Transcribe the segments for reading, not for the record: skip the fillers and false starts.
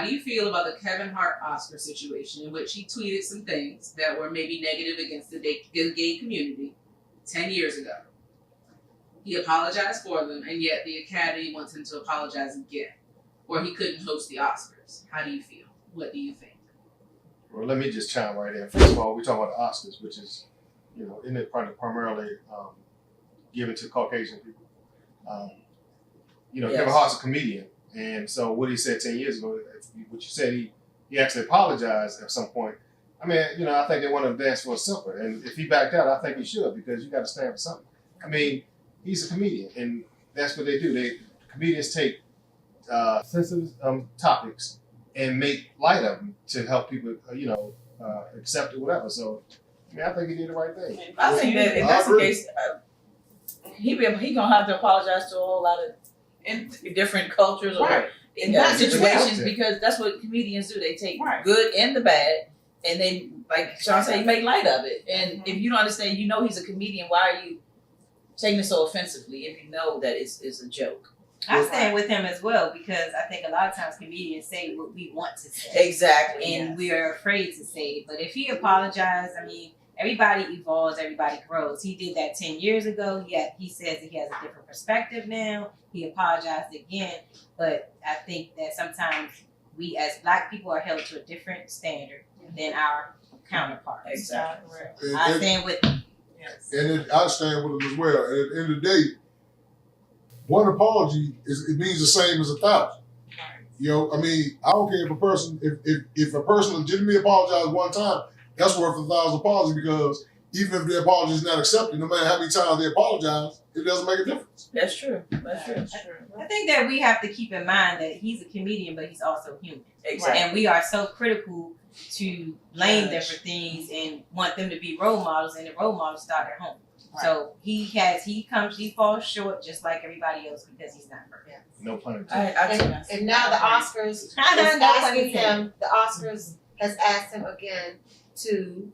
do you feel about the Kevin Hart Oscar situation in which he tweeted some things that were maybe negative against the gay community 10 years ago? He apologized for them, and yet the Academy wants him to apologize again, or he couldn't host the Oscars. How do you feel? What do you think? Well, let me just chime right in. First of all, we're talking about the Oscars, which is, isn't it primarily given to Caucasian people? Yes. Kevin Hart's a comedian, and so what he said 10 years ago, what you said, he actually apologized at some point. I mean, I think they want to dance for a supper, and if he backed out, I think he should, because you got to stand for something. I mean, he's a comedian, and that's what they do. Comedians take sensitive topics and make light of them to help people, accept it, whatever. So, I think he did the right thing. I think that if that's the case, he gonna have to apologize to a whole lot of different cultures or in situations, because that's what comedians do. They take good and the bad, and they, like Sean said, make light of it. And if you don't understand, he's a comedian. Why are you taking it so offensively if you know that it's a joke? I stand with him as well, because I think a lot of times comedians say what we want to say. Exactly. And we are afraid to say it. But if he apologized, I mean, everybody evolves, everybody grows. He did that 10 years ago. He says that he has a different perspective now. He apologized again. But I think that sometimes we as Black people are held to a different standard than our counterparts. Exactly. I stand with him. Yes. And I stand with him as well. And at the end of the day, one apology it means the same as 1,000. I don't care if a person if a person legitimately apologizes one time, that's worth 1,000 apologies, because even if the apology is not accepted, no matter how many times they apologize, it doesn't make a difference. That's true. That's true. I think that we have to keep in mind that he's a comedian, but he's also human. Exactly. And we are so critical to blame them for things and want them to be role models, and the role models start at home. Right. So he falls short just like everybody else, because he's not perfect. Yeah. No pun intended. And now the Oscars is asking him. The Oscars has asked him again to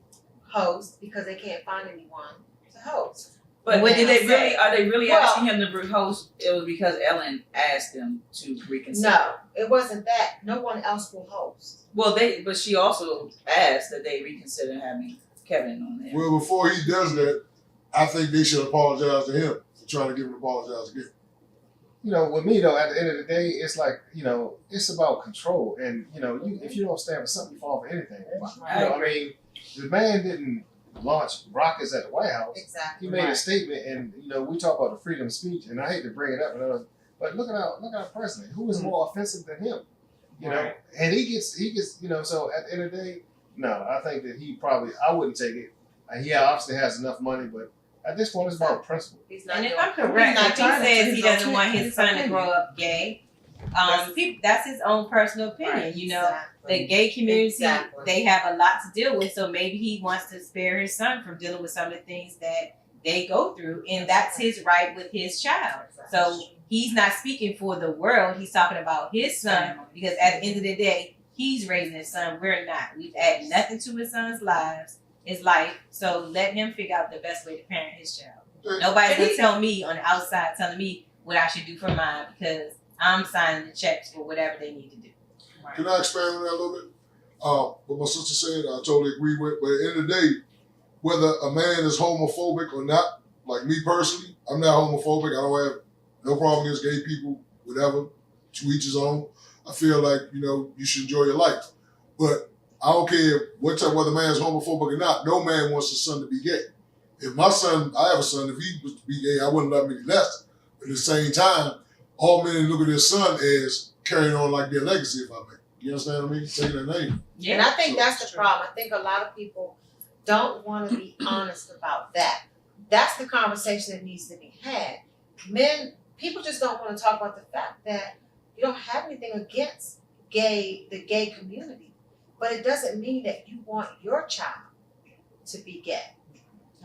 host, because they can't find anyone to host. But are they really asking him to host? It was because Ellen asked him to reconsider. No, it wasn't that. No one else will host. Well, but she also asked that they reconsider having Kevin on there. Well, before he does that, I think they should apologize to him for trying to get him to apologize again. With me though, at the end of the day, it's like, it's about control. And, if you don't stand for something, you fall for anything. The man didn't launch rockets at the White House. Exactly. He made a statement, and, we talk about the freedom of speech, and I hate to bring it up, but look at our president. Who is more offensive than him? And he gets, so at the end of the day, no, I think that I wouldn't take it. He obviously has enough money, but at this point, it's about principle. And if I'm correct, if he says he doesn't want his son to grow up gay, that's his own personal opinion. The gay community, they have a lot to deal with, so maybe he wants to spare his son from dealing with some of the things that they go through, and that's his right with his child. So he's not speaking for the world, he's talking about his son, because at the end of the day, he's raising his son, we're not. We've added nothing to his son's life, so let him figure out the best way to parent his child. Nobody's gonna tell me on the outside, telling me what I should do for mine, because I'm signing the checks for whatever they need to do. Right. Can I expand on that a little bit? What my sister said, I totally agree with. But at the end of the day, whether a man is homophobic or not, like me personally, I'm not homophobic. I don't have no problem against gay people, whatever, to each his own. I feel like, you should enjoy your life. But I don't care whether a man's homophobic or not, no man wants his son to be gay. If my son, I have a son, if he was to be gay, I wouldn't love him any less. But at the same time, all men look at their son as carrying on like their legacy, if I may. You understand what I mean? Saying their name. Yeah, and I think that's the problem. I think a lot of people don't want to be honest about that. That's the conversation that needs to be had. People just don't want to talk about the fact that you don't have anything against the gay community. But it doesn't mean that you want your child to be gay.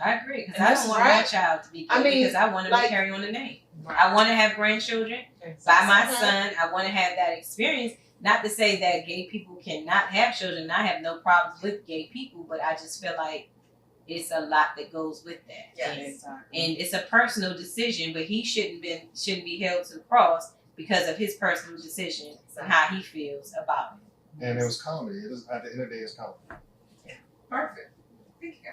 I agree, because I don't want my child to be gay, because I want him to carry on the name. Right. I want to have grandchildren by my son. I want to have that experience. Not to say that gay people cannot have children. I have no problems with gay people, but I just feel like it's a lot that goes with that. Yes. And it's a personal decision, but he shouldn't be held to the cross because of his personal decision and how he feels about it. and it was comedy. It was, at the end of the day, it's comedy. Perfect. Thank you.